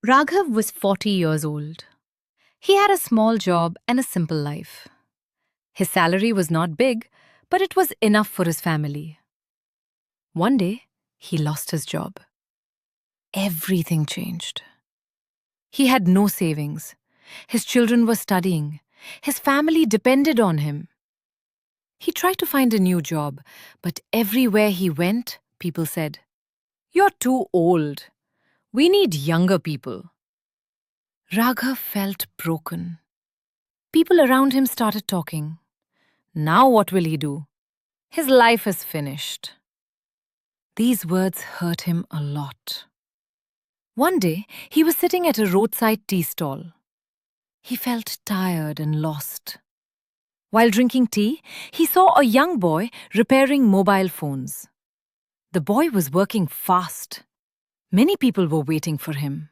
Raghav was 40 years old. He had a small job and a simple life. His salary was not big, but it was enough for his family. One day, he lost his job. Everything changed. He had no savings. His children were studying. His family depended on him. He tried to find a new job, but everywhere he went, people said, "You're too old. We need younger people." Raghav felt broken. People around him started talking. Now what will he do? His life is finished. These words hurt him a lot. One day, he was sitting at a roadside tea stall. He felt tired and lost. While drinking tea, he saw a young boy repairing mobile phones. The boy was working fast. Many people were waiting for him.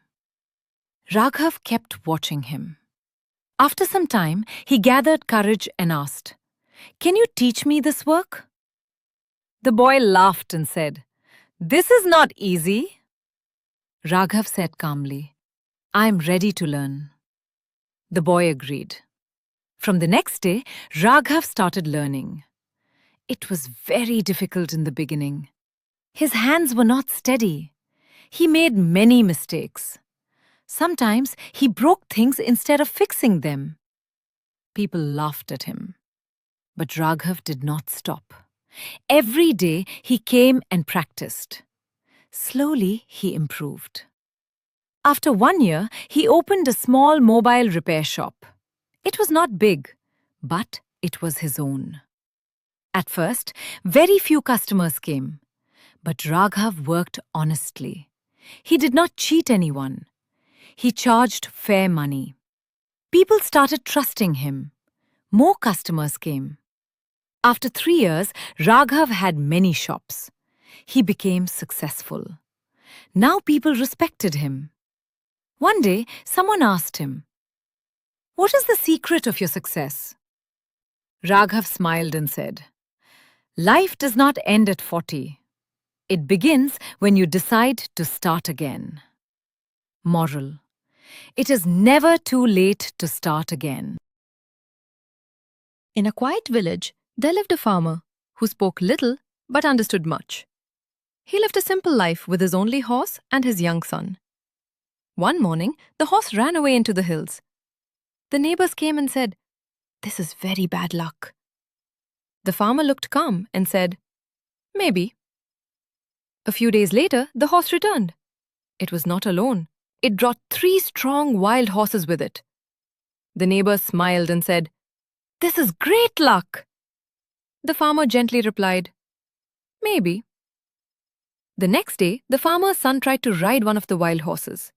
Raghav kept watching him. After some time, he gathered courage and asked, "Can you teach me this work?" The boy laughed and said, "This is not easy." Raghav said calmly, "I am ready to learn." The boy agreed. From the next day, Raghav started learning. It was very difficult in the beginning. His hands were not steady. He made many mistakes. Sometimes he broke things instead of fixing them. People laughed at him. But Raghav did not stop. Every day he came and practiced. Slowly he improved. After 1 year, he opened a small mobile repair shop. It was not big, but it was his own. At first, very few customers came. But Raghav worked honestly. He did not cheat anyone. He charged fair money. People started trusting him. More customers came. After 3 years, Raghav had many shops. He became successful. Now people respected him. One day, someone asked him, "What is the secret of your success?" Raghav smiled and said, "Life does not end at 40. It begins when you decide to start again." Moral: it is never too late to start again. In a quiet village, there lived a farmer who spoke little but understood much. He lived a simple life with his only horse and his young son. One morning, the horse ran away into the hills. The neighbors came and said, "This is very bad luck." The farmer looked calm and said, "Maybe." A few days later, the horse returned. It was not alone. It brought 3 strong wild horses with it. The neighbors smiled and said, "This is great luck." The farmer gently replied, "Maybe." The next day, the farmer's son tried to ride one of the wild horses.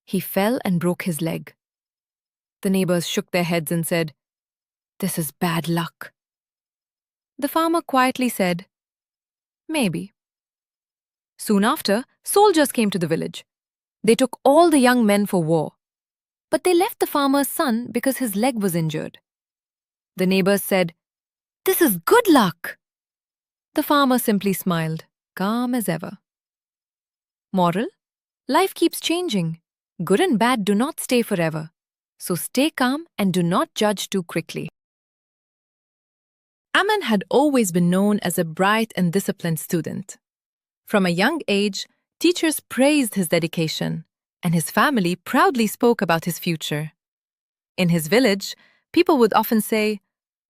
He fell and broke his leg. The neighbors shook their heads and said, "This is bad luck." The farmer quietly said, "Maybe." Soon after, soldiers came to the village. They took all the young men for war. But they left the farmer's son because his leg was injured. The neighbors said, "This is good luck." The farmer simply smiled, calm as ever. Moral: life keeps changing. Good and bad do not stay forever. So stay calm and do not judge too quickly. Aman had always been known as a bright and disciplined student. From a young age, teachers praised his dedication, and his family proudly spoke about his future. In his village, people would often say,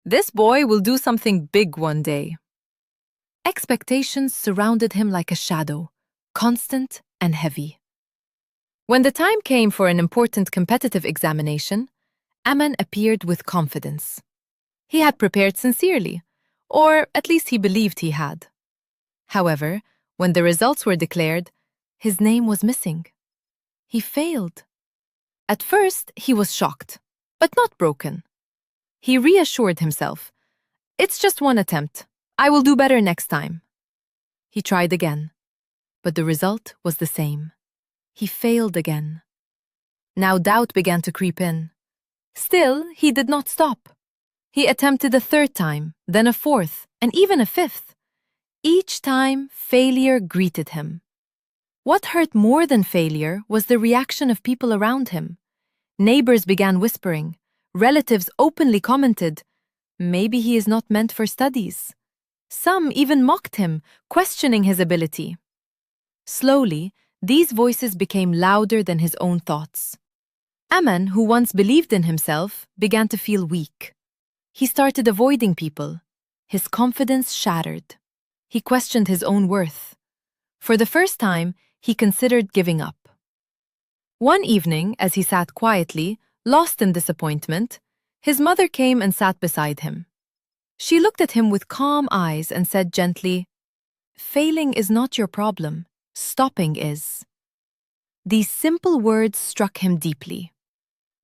"This boy will do something big one day." Expectations surrounded him like a shadow, constant and heavy. When the time came for an important competitive examination, Aman appeared with confidence. He had prepared sincerely, or at least he believed he had. However, when the results were declared, his name was missing. He failed. At first, he was shocked, but not broken. He reassured himself, "It's just one attempt. I will do better next time." He tried again, but the result was the same. He failed again. Now doubt began to creep in. Still, he did not stop. He attempted a 3rd time, then a 4th, and even a 5th. Each time, failure greeted him. What hurt more than failure was the reaction of people around him. Neighbors began whispering. Relatives openly commented, "Maybe he is not meant for studies." Some even mocked him, questioning his ability. Slowly, these voices became louder than his own thoughts. Aman, who once believed in himself, began to feel weak. He started avoiding people. His confidence shattered. He questioned his own worth. For the first time, he considered giving up. One evening, as he sat quietly, lost in disappointment, his mother came and sat beside him. She looked at him with calm eyes and said gently, "Failing is not your problem. Stopping is." These simple words struck him deeply.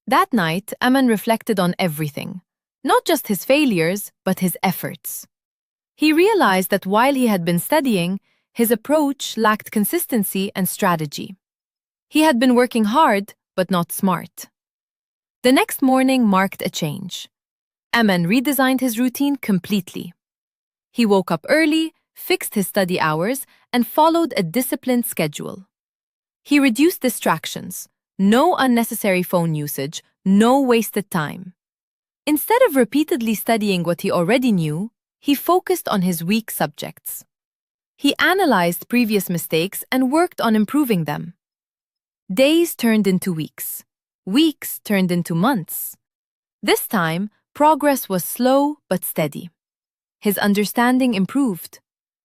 That night, Aman reflected on everything, not just his failures, but his efforts. He realized that while he had been studying, his approach lacked consistency and strategy. He had been working hard, but not smart. The next morning marked a change. Aman redesigned his routine completely. He woke up early, fixed his study hours, and followed a disciplined schedule. He reduced distractions, no unnecessary phone usage, no wasted time. Instead of repeatedly studying what he already knew, he focused on his weak subjects. He analyzed previous mistakes and worked on improving them. Days turned into weeks. Weeks turned into months. This time, progress was slow but steady. His understanding improved.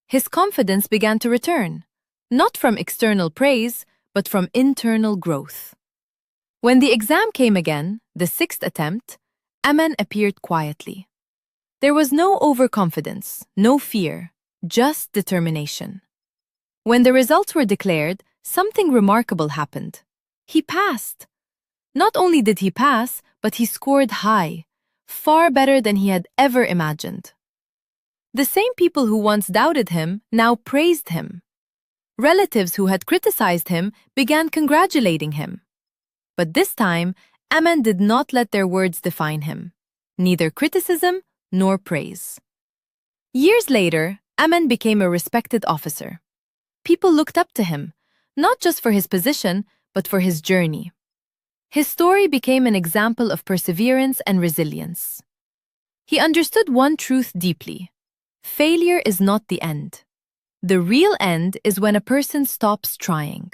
His confidence began to return, not from external praise, but from internal growth. When the exam came again, the sixth attempt, Aman appeared quietly. There was no overconfidence, no fear, just determination. When the results were declared, something remarkable happened. He passed. Not only did he pass, but he scored high, far better than he had ever imagined. The same people who once doubted him now praised him. Relatives who had criticized him began congratulating him. But this time, Aman did not let their words define him, neither criticism nor praise. Years later, Aman became a respected officer. People looked up to him, not just for his position, but for his journey. His story became an example of perseverance and resilience. He understood one truth deeply: failure is not the end. The real end is when a person stops trying.